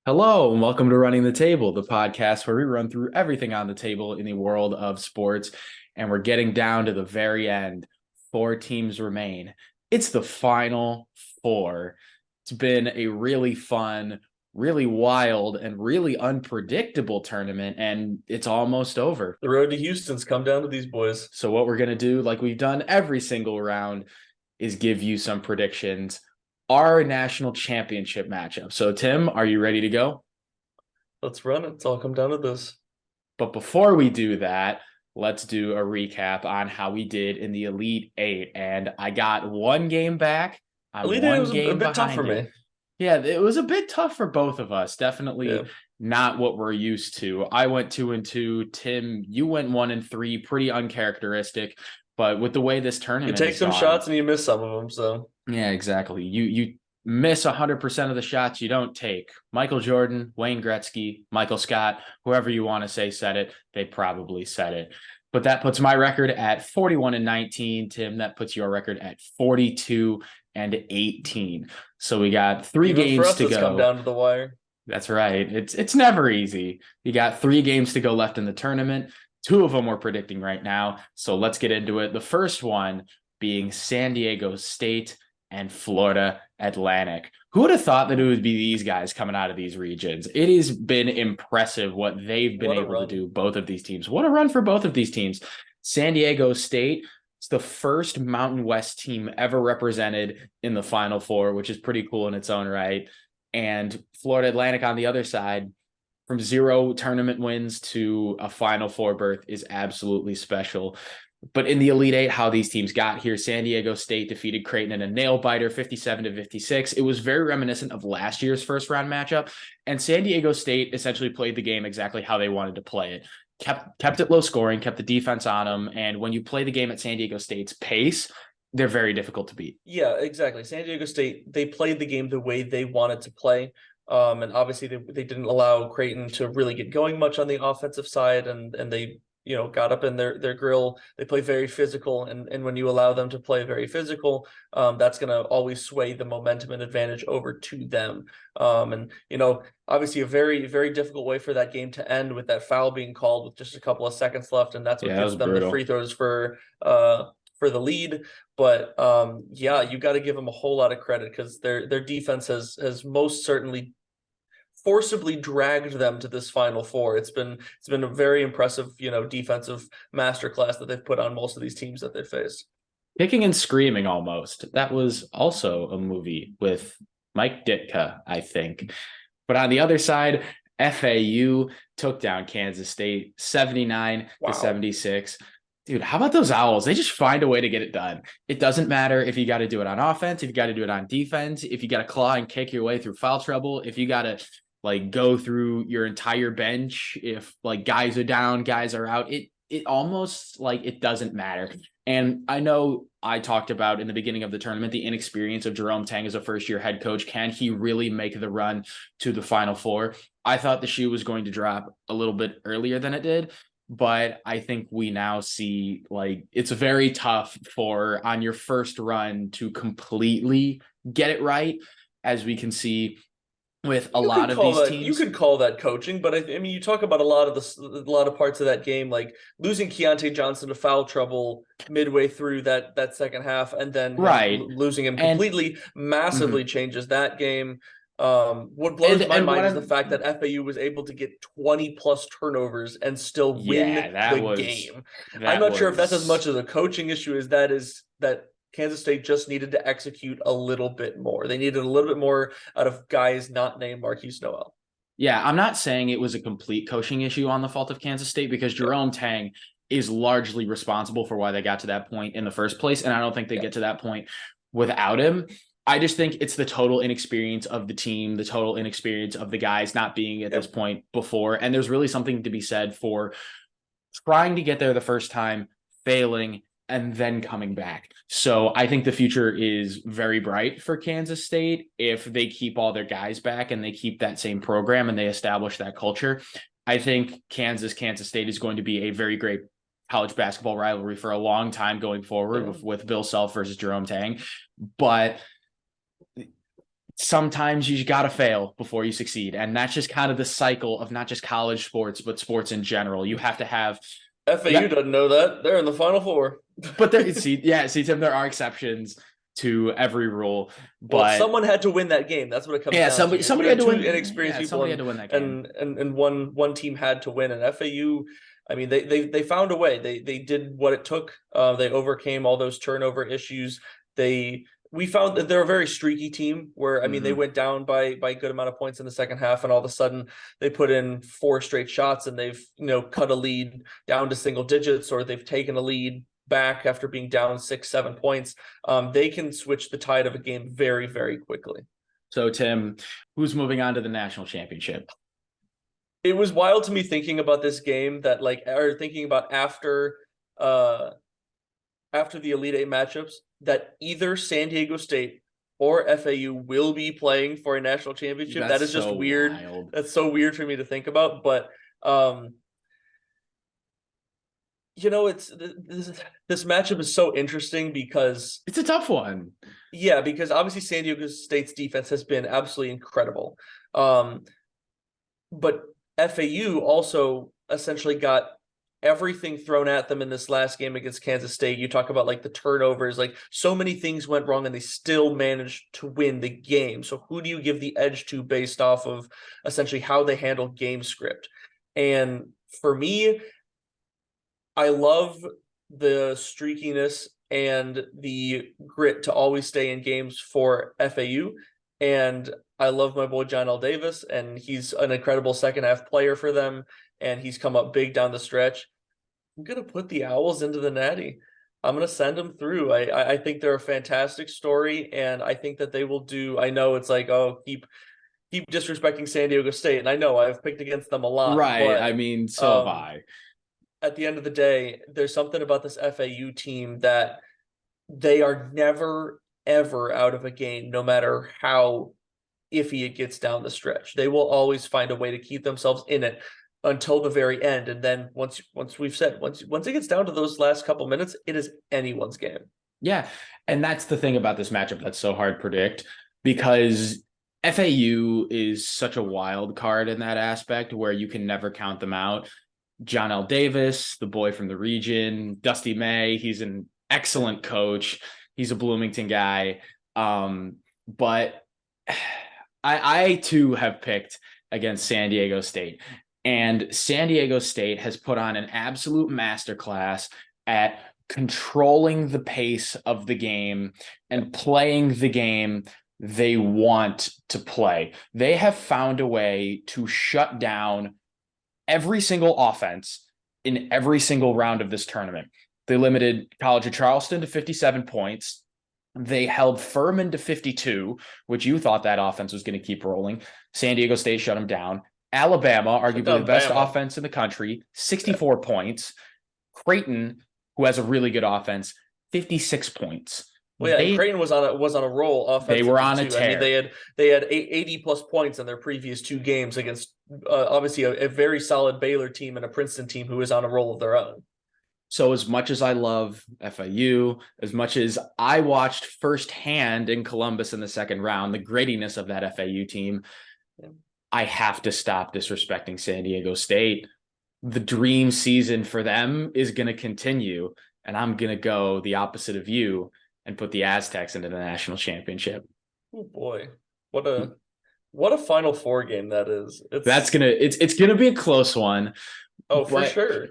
Hello, and welcome to Running the Table, the podcast where we run through everything on the table in the world of sports. And we're getting down to the very end. Four teams remain. It's the final four. It's been a really fun, really wild, and really unpredictable tournament, and it's almost over. The road to Houston's come down to these boys. So, what we're going to do, like we've done every single round, is give you some predictions. Our national championship matchup. So, Tim, are you ready to go? Let's run it. It's all come down to this. But before we do that, let's do a recap on how we did in the Elite Eight. And I got one game back. I'm Elite Eight one was a game bit tough behind for you. me. Yeah, it was a bit tough for both of us. Definitely Yeah. not what we're used to. I went 2-2. Tim, you went 1-3. Pretty uncharacteristic. But with the way this You tournament take has some gone, shots and you miss some of them. So yeah, exactly. You miss 100% of the shots you don't take. Michael Jordan, Wayne Gretzky, Michael Scott, whoever you want to say said it, they probably said it. But that puts my record at 41-19. Tim, that puts your record at 42-18. So we got three even for games us, to it's come go. down to the wire. That's right. It's never easy. You got three games to go left in the tournament. Two of them we're predicting right now. So let's get into it. The first one being San Diego State and Florida Atlantic. Who would have thought that it would be these guys coming out of these regions? It has been impressive what they've been What a able to run. do, both of these teams. What a run for both of these teams. San Diego State is the first Mountain West team ever represented in the Final Four, which is pretty cool in its own right. And Florida Atlantic on the other side, from zero tournament wins to a Final Four berth is absolutely special. But in the Elite Eight, how these teams got here, San Diego State defeated Creighton in a nail biter, 57-56. It was very reminiscent of last year's first round matchup. And San Diego State essentially played the game exactly how they wanted to play it. Kept it low scoring, kept the defense on them. And when you play the game at San Diego State's pace, they're very difficult to beat. Yeah, exactly. San Diego State, they played the game the way they wanted to play. And obviously they didn't allow Creighton to really get going much on the offensive side, and they got up in their grill. They play very physical, and when you allow them to play very physical, that's going to always sway the momentum and advantage over to them. And obviously a very, very difficult way for that game to end with that foul being called with just a couple of seconds left, and that's what Yeah, that gets was them the brutal. free throws for the lead. But yeah, you got to give them a whole lot of credit because their defense has most certainly forcibly dragged them to this Final Four. It's been a very impressive, defensive masterclass that they've put on most of these teams that they faced. Kicking and Screaming almost. That was also a movie with Mike Ditka, I think. But on the other side, FAU took down Kansas State 79-76. Dude, how about those Owls? They just find a way to get it done. It doesn't matter if you got to do it on offense, if you got to do it on defense, if you got to claw and kick your way through foul trouble, if you got to go through your entire bench, if guys are down, guys are out. It almost it doesn't matter. And I know I talked about in the beginning of the tournament the inexperience of Jerome Tang as a first-year head coach. Can he really make the run to the Final Four? I thought the shoe was going to drop a little bit earlier than it did, but I think we now see it's very tough for on your first run to completely get it right, as we can see with a lot of these teams. You could call that coaching, but I mean, you talk about a lot of parts of that game, like losing Keontae Johnson to foul trouble midway through that second half, and then losing him completely massively changes that game. What blows my mind is the fact that FAU was able to get 20 plus turnovers and still win the game. I'm not sure if that's as much of a coaching issue as that Kansas State just needed to execute a little bit more. They needed a little bit more out of guys not named Marquise Noel. Yeah, I'm not saying it was a complete coaching issue on the fault of Kansas State, because Jerome Tang is largely responsible for why they got to that point in the first place. And I don't think they get to that point without him. I just think it's the total inexperience of the team, the total inexperience of the guys not being at this point before. And there's really something to be said for trying to get there the first time, failing, and then coming back. So I think the future is very bright for Kansas State if they keep all their guys back and they keep that same program and they establish that culture. I think Kansas State is going to be a very great college basketball rivalry for a long time going forward with Bill Self versus Jerome Tang. But sometimes you got to fail before you succeed. And that's just kind of the cycle of not just college sports, but sports in general. You have to have. FAU doesn't know that. They're in the Final Four. But see, Tim, there are exceptions to every rule. But someone had to win that game. That's what it comes down to. Somebody had to win. Inexperienced people. Somebody had to win that game. And one team had to win. And FAU, I mean, they found a way. They did what it took. They overcame all those turnover issues. We found that they're a very streaky team where, I mean, they went down by a good amount of points in the second half, and all of a sudden they put in 4 straight shots and they've, cut a lead down to single digits, or they've taken a lead back after being down 6-7 points. They can switch the tide of a game very, very quickly. So, Tim, who's moving on to the national championship? It was wild to me thinking about this game or thinking about after the Elite Eight matchups, that either San Diego State or FAU will be playing for a national championship. That is just weird. Wild. That's so weird for me to think about. But, it's this matchup is so interesting because it's a tough one. Yeah, because obviously San Diego State's defense has been absolutely incredible. But FAU also essentially got everything thrown at them in this last game against Kansas State. You talk about the turnovers, so many things went wrong and they still managed to win the game. So who do you give the edge to based off of essentially how they handle game script? And for me, I love the streakiness and the grit to always stay in games for FAU. And I love my boy John L. Davis, and he's an incredible second half player for them. And he's come up big down the stretch. I'm going to put the Owls into the Natty. I'm going to send them through. I think they're a fantastic story, and I think that they will do. I know it's keep disrespecting San Diego State, and I know I've picked against them a lot. Right. But, I mean, so have I. At the end of the day, there's something about this FAU team that they are never, ever out of a game, no matter how iffy it gets down the stretch. They will always find a way to keep themselves in it until the very end. And then once it gets down to those last couple minutes, it is anyone's game. Yeah. And that's the thing about this matchup that's so hard to predict, because FAU is such a wild card in that aspect where you can never count them out. John L. Davis, the boy from the region, Dusty May, he's an excellent coach. He's a Bloomington guy. But I too have picked against San Diego State. And San Diego State has put on an absolute masterclass at controlling the pace of the game and playing the game they want to play. They have found a way to shut down every single offense in every single round of this tournament. They limited College of Charleston to 57 points. They held Furman to 52, which you thought that offense was going to keep rolling. San Diego State shut them down. Alabama, arguably the best offense in the country, 64 points. Creighton, who has a really good offense, 56 points. Well, yeah, Creighton was on a roll offensively. They were on a tear. I mean, they had 80 plus points in their previous 2 games against obviously a very solid Baylor team and a Princeton team who is on a roll of their own. So as much as I love FAU, as much as I watched firsthand in Columbus in the second round, the grittiness of that FAU team, I have to stop disrespecting San Diego State. The dream season for them is going to continue, and I'm going to go the opposite of you and put the Aztecs into the national championship. Oh boy. What a Final Four game that is. It's gonna be a close one. Oh, for sure.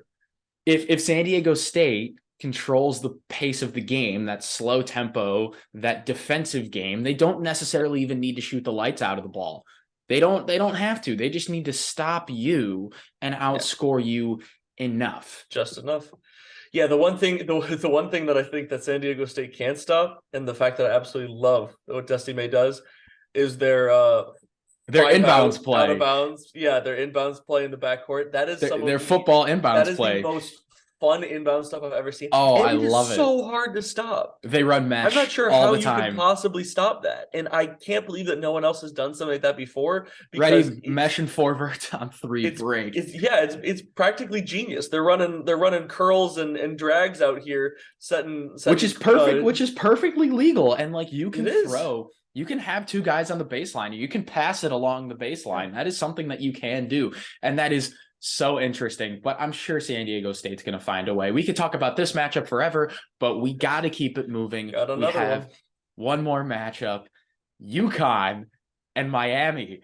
If San Diego State controls the pace of the game, that slow tempo, that defensive game, they don't necessarily even need to shoot the lights out of the ball. They don't have to. They just need to stop you and outscore you enough. Just enough. Yeah, the one thing that I think that San Diego State can't stop, and the fact that I absolutely love what Dusty May does, is their inbounds play. Out of bounds. Yeah, their inbounds play in the backcourt. That is their football inbounds play. That is the most fun inbound stuff I've ever seen. Oh, I love it. It's so hard to stop. They run mesh. I'm not sure how you can possibly stop that. And I can't believe that no one else has done something like that before. Ready, mesh and forwards on 3 break. It's practically genius. They're running curls and drags out here, setting which is perfect, which is perfectly legal. And you can You can have two guys on the baseline. You can pass it along the baseline. That is something that you can do. And that is so interesting. But I'm sure San Diego State's going to find a way. We could talk about this matchup forever, but we got to keep it moving. Got another we have one more matchup, UConn and Miami.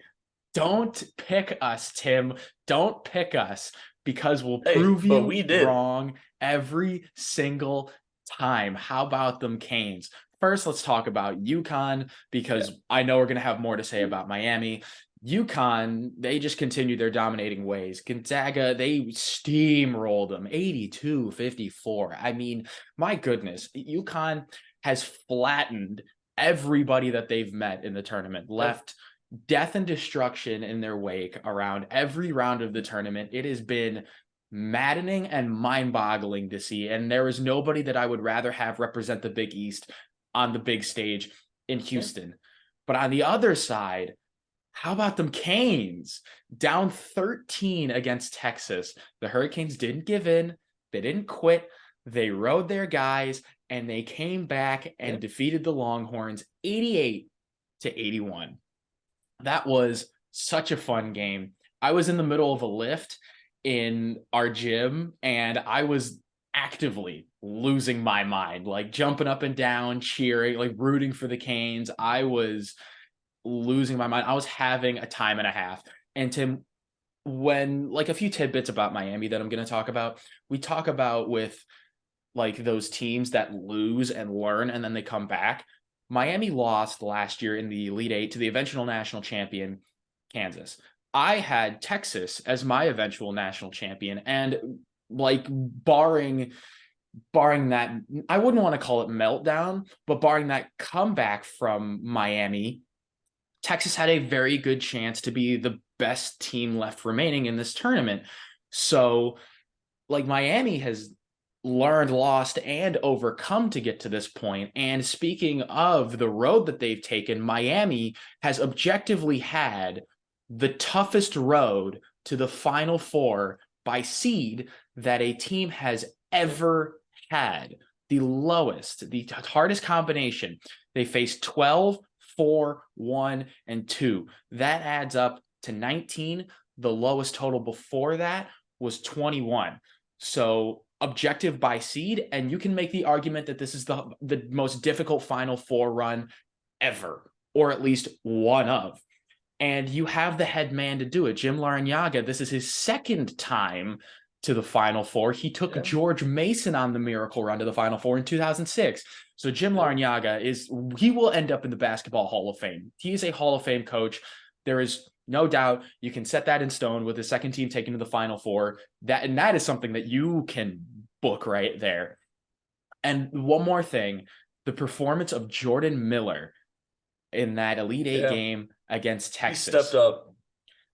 Don't pick us, Tim. Don't pick us, because we'll prove you wrong every single time. How about them Canes? First, let's talk about UConn, because I know we're going to have more to say about Miami. UConn, they just continued their dominating ways. Gonzaga, they steamrolled them 82-54. I mean, my goodness, UConn has flattened everybody that they've met in the tournament, left death and destruction in their wake around every round of the tournament. It has been maddening and mind-boggling to see, and there is nobody that I would rather have represent the Big East on the big stage in Houston. But on the other side, how about them Canes? Down 13 against Texas. The Hurricanes didn't give in. They didn't quit. They rode their guys, and they came back and defeated the Longhorns 88-81. That was such a fun game. I was in the middle of a lift in our gym, and I was actively losing my mind, like jumping up and down, cheering, like rooting for the Canes. I was losing my mind. I was having a time and a half. And Tim, when like a few tidbits about Miami that I'm going to talk about, we talk about with like those teams that lose and learn and then they come back. Miami lost last year in the Elite Eight to the eventual national champion, Kansas. I had Texas as my eventual national champion, and like barring that, I wouldn't want to call it meltdown, but barring that comeback from Miami, Texas had a very good chance to be the best team left remaining in this tournament. So like Miami has learned, lost, and overcome to get to this point. And speaking of the road that they've taken, Miami has objectively had the toughest road to the Final Four by seed that a team has ever had. The lowest, the hardest combination. They faced 12, 4, 1, and 2. That adds up to 19. The lowest total before that was 21. So objective by seed, and you can make the argument that this is the most difficult Final Four run ever, or at least one of. And you have the head man to do it. Jim Larrañaga, this is his second time to the Final Four. He took George Mason on the miracle run to the Final Four in 2006. So Jim Larrañaga he will end up in the Basketball Hall of Fame. He is a Hall of Fame coach. There is no doubt. You can set that in stone with the second team taken to the Final Four. That is something that you can book right there. And one more thing, the performance of Jordan Miller in that Elite Eight game against Texas. He stepped up.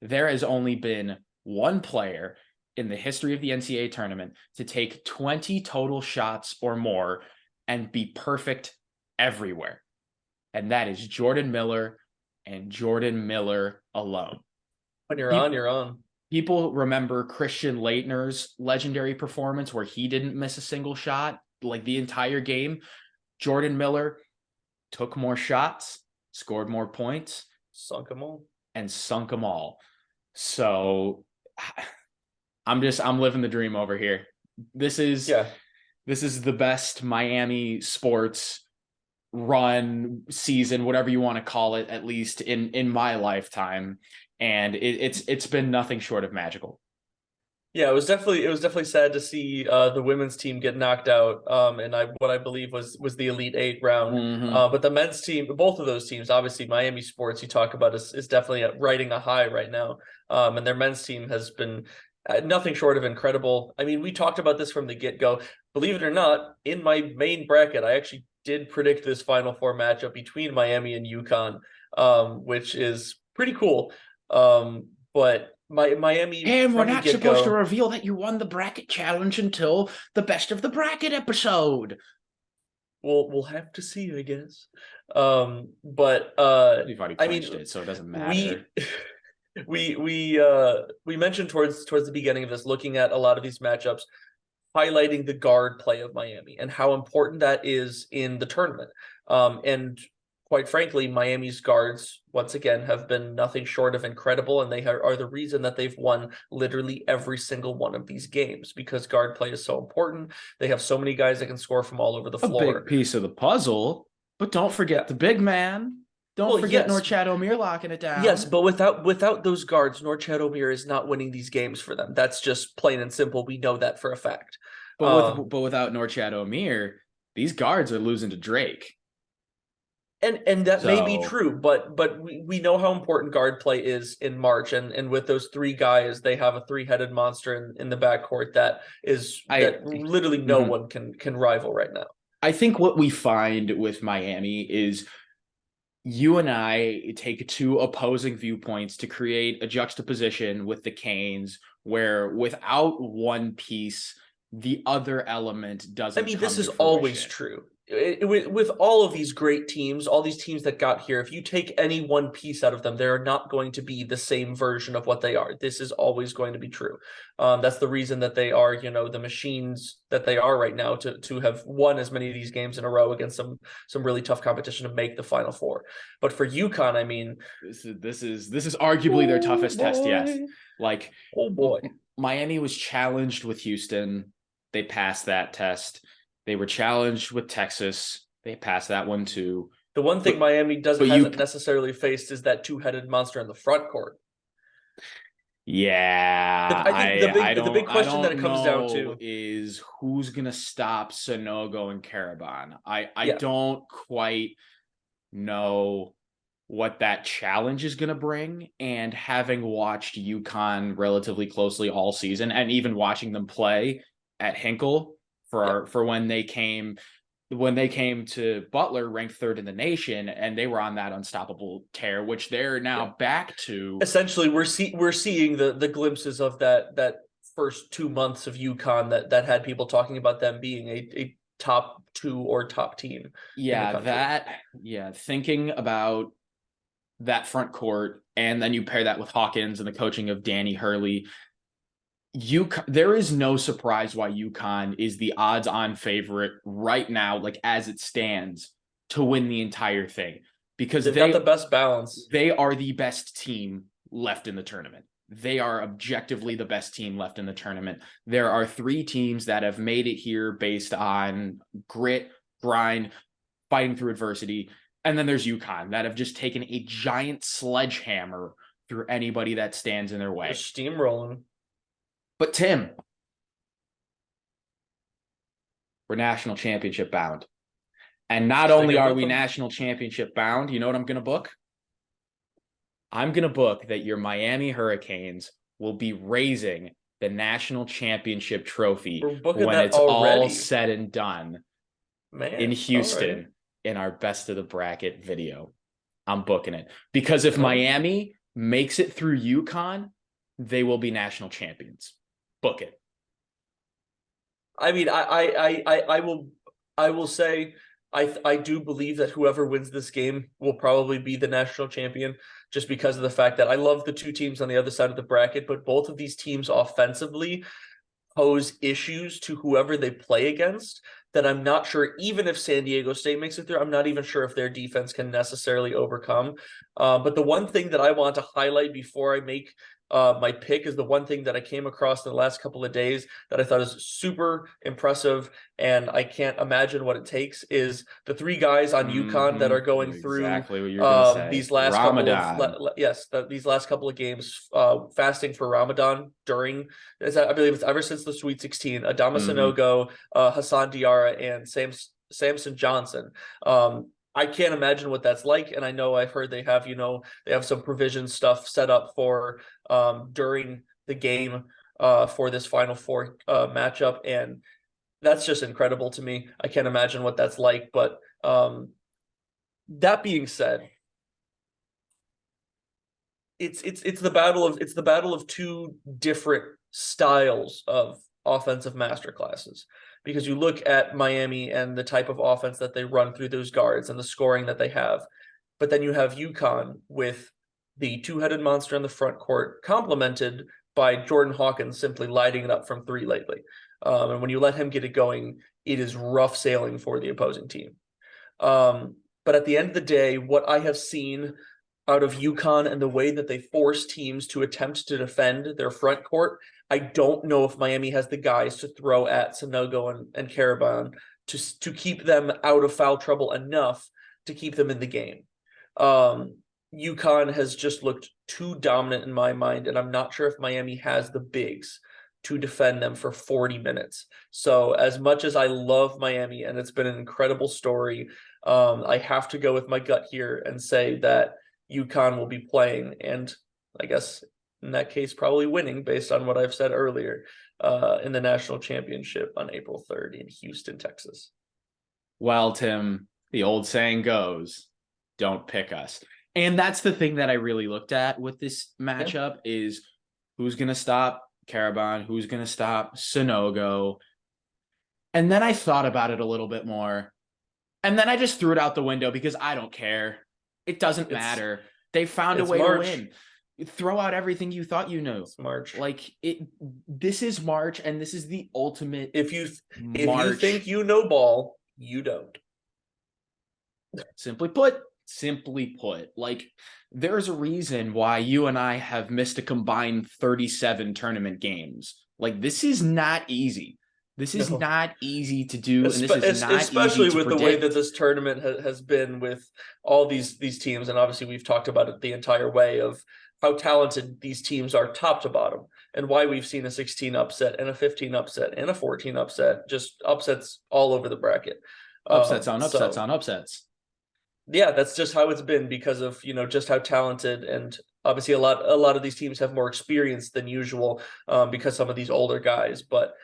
There has only been one player in the history of the NCAA tournament to take 20 total shots or more and be perfect everywhere. And that is Jordan Miller, and Jordan Miller alone. When you're on, you're on. People remember Christian Laettner's legendary performance where he didn't miss a single shot like the entire game. Jordan Miller took more shots, scored more points, sunk them all. So I'm living the dream over here. This is the best Miami sports run, season, whatever you want to call it, at least in my lifetime. And it's been nothing short of magical. Yeah, it was definitely sad to see the women's team get knocked out. And what I believe was the Elite Eight round. Mm-hmm. But the men's team, both of those teams, obviously Miami sports you talk about is definitely riding a high right now. And their men's team has been nothing short of incredible. I mean, we talked about this from the get-go. Believe it or not, in my main bracket, I actually did predict this Final Four matchup between Miami and UConn, which is pretty cool. But Miami. And we're not supposed to reveal that you won the bracket challenge until the best of the bracket episode. We'll have to see, I guess. But we've already clinched it, so it doesn't matter. We mentioned towards the beginning of this, looking at a lot of these matchups, highlighting the guard play of Miami and how important that is in the tournament. And quite frankly, Miami's guards, once again, have been nothing short of incredible, and they are the reason that they've won literally every single one of these games, because guard play is so important. They have so many guys that can score from all over the floor. A big piece of the puzzle, but don't forget the big man. Don't forget Norchad Omier locking it down. Yes, but without those guards, Norchad Omier is not winning these games for them. That's just plain and simple. We know that for a fact. But without Norchad Omier, these guards are losing to Drake. And that may be true, but we know how important guard play is in March, and with those three guys, they have a three-headed monster in the backcourt that literally no one can rival right now. I think what we find with Miami is you and I take two opposing viewpoints to create a juxtaposition with the Canes, where without one piece, the other element doesn't. I mean, this is always true. With all of these great teams, all these teams that got here, if you take any one piece out of them, they're not going to be the same version of what they are. This is always going to be true. That's the reason that they are, the machines that they are right now to have won as many of these games in a row against some really tough competition to make the Final Four. But for UConn, I mean, this is arguably their toughest test. Yes, like oh boy, Miami was challenged with Houston. They passed that test. They were challenged with Texas. They passed that one too. The one thing Miami hasn't necessarily faced is that two-headed monster in the front court. Yeah, I think the big question that it comes down to is who's gonna stop Sanogo and Caravan. I don't quite know what that challenge is gonna bring, and having watched UConn relatively closely all season, and even watching them play at Hinkle for when they came to Butler, ranked third in the nation, and they were on that unstoppable tear, which they're now back to. Essentially, we're seeing the glimpses of that first 2 months of UConn that had people talking about them being a top 2 or top team. Thinking about that front court, and then you pair that with Hawkins and the coaching of Danny Hurley. There is no surprise why UConn is the odds-on favorite right now, like as it stands, to win the entire thing, because they've got the best balance. They are the best team left in the tournament. They are objectively the best team left in the tournament. There are 3 teams that have made it here based on grit, grind, fighting through adversity, and then there's UConn that have just taken a giant sledgehammer through anybody that stands in their way. They're steamrolling. But Tim, we're national championship bound. And not only are we national championship bound, you know what I'm going to book? I'm going to book that your Miami Hurricanes will be raising the national championship trophy when it's all said and done in Houston in our best of the bracket video. I'm booking it. Because if Miami makes it through UConn, they will be national champions. Book it. I mean, I will say I do believe that whoever wins this game will probably be the national champion, just because of the fact that I love the 2 teams on the other side of the bracket, but both of these teams offensively pose issues to whoever they play against that I'm not sure, even if San Diego State makes it through, I'm not even sure if their defense can necessarily overcome. But the one thing that I want to highlight before I make my pick is the one thing that I came across in the last couple of days that I thought is super impressive, and I can't imagine what it takes, is the 3 guys on UConn that are going through these last these last couple of games, fasting for Ramadan during, I believe it's ever since the Sweet 16, Adama Sanogo, Hassan Diarra, and Samson Johnson. I can't imagine what that's like, and I know I've heard they have some provision stuff set up for during the game for this Final Four matchup, and that's just incredible to me. I can't imagine what that's like, but that being said, it's the battle of 2 different styles of offensive masterclasses. Because you look at Miami and the type of offense that they run through those guards and the scoring that they have. But then you have UConn with the 2-headed monster in the front court, complemented by Jordan Hawkins simply lighting it up from 3 lately. And when you let him get it going, it is rough sailing for the opposing team. But at the end of the day, what I have seen out of UConn and the way that they force teams to attempt to defend their front court, I don't know if Miami has the guys to throw at Sanogo and Caravan to keep them out of foul trouble enough to keep them in the game. UConn has just looked too dominant in my mind, and I'm not sure if Miami has the bigs to defend them for 40 minutes. So as much as I love Miami, and it's been an incredible story, I have to go with my gut here and say that UConn will be playing, and I guess in that case, probably winning based on what I've said earlier, in the national championship on April 3rd in Houston, Texas. Well, Tim, the old saying goes, don't pick us. And that's the thing that I really looked at with this matchup is who's going to stop Caravan, who's going to stop Sanogo. And then I thought about it a little bit more. And then I just threw it out the window because I don't care. It doesn't matter. They found a way to win. Throw out everything you thought you knew. It's March. Like this is March, and this is the ultimate. If you think you know ball, you don't. Simply put, like there's a reason why you and I have missed a combined 37 tournament games. Like this is not easy. This is not easy to do, and this is not especially easy to with predict. The way that this tournament has been with all these teams, and obviously we've talked about it the entire way of how talented these teams are top to bottom, and why we've seen a 16 upset and a 15 upset and a 14 upset, just upsets all over the bracket. Upsets on upsets on upsets. Yeah, that's just how it's been because of, just how talented, and obviously a lot of these teams have more experience than usual because some of these older guys, but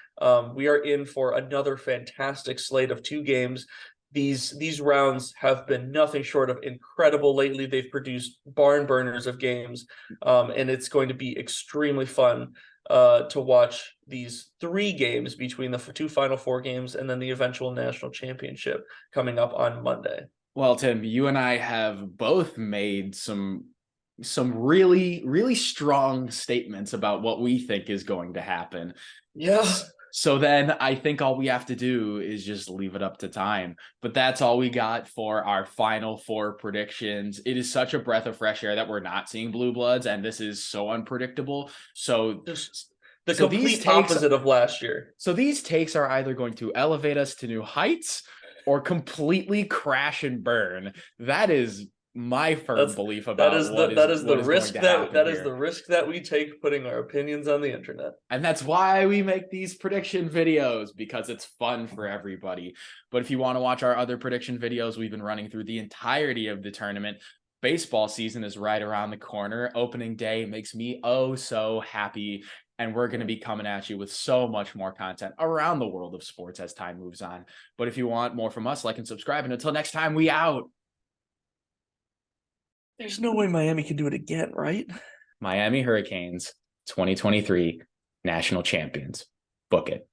we are in for another fantastic slate of 2 games. These rounds have been nothing short of incredible lately. They've produced barn burners of games, and it's going to be extremely fun to watch these 3 games between the 2 Final Four games and then the eventual national championship coming up on Monday. Well, Tim, you and I have both made some really, really strong statements about what we think is going to happen. Yeah. So then I think all we have to do is just leave it up to time. But that's all we got for our Final Four predictions. It is such a breath of fresh air that we're not seeing Blue Bloods, and this is so unpredictable. So the complete opposite of last year. So these takes are either going to elevate us to new heights or completely crash and burn. That is my firm belief about that is the risk that we take putting our opinions on the internet. And that's why we make these prediction videos, because it's fun for everybody. But if you want to watch our other prediction videos, we've been running through the entirety of the tournament. Baseball season is right around the corner. Opening day makes me so happy. And we're going to be coming at you with so much more content around the world of sports as time moves on. But if you want more from us, like and subscribe. And until next time, we out. There's no way Miami can do it again, right? Miami Hurricanes 2023 national champions. Book it.